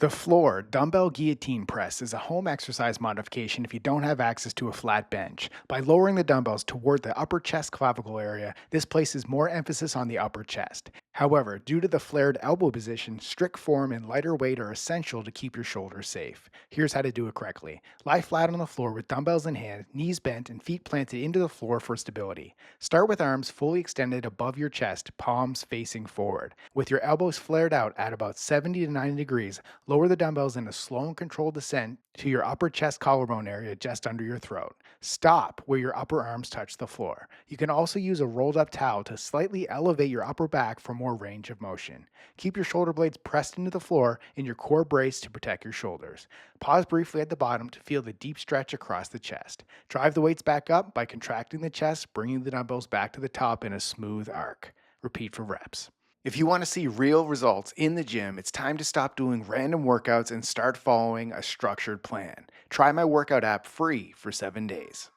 The floor dumbbell guillotine press is a home exercise modification if you don't have access to a flat bench. By lowering the dumbbells toward the upper chest clavicle area, this places more emphasis on the upper chest. However, due to the flared elbow position, strict form and lighter weight are essential to keep your shoulders safe. Here's how to do it correctly. Lie flat on the floor with dumbbells in hand, knees bent, and feet planted into the floor for stability. Start with arms fully extended above your chest, palms facing forward. With your elbows flared out at about 70 to 90 degrees, lower the dumbbells in a slow and controlled descent to your upper chest collarbone area just under your throat. Stop where your upper arms touch the floor. You can also use a rolled up towel to slightly elevate your upper back for more range of motion. Keep your shoulder blades pressed into the floor and your core braced to protect your shoulders. Pause briefly at the bottom to feel the deep stretch across the chest. Drive the weights back up by contracting the chest, bringing the dumbbells back to the top in a smooth arc. Repeat for reps. If you want to see real results in the gym, it's time to stop doing random workouts and start following a structured plan. Try my workout app free for 7 days.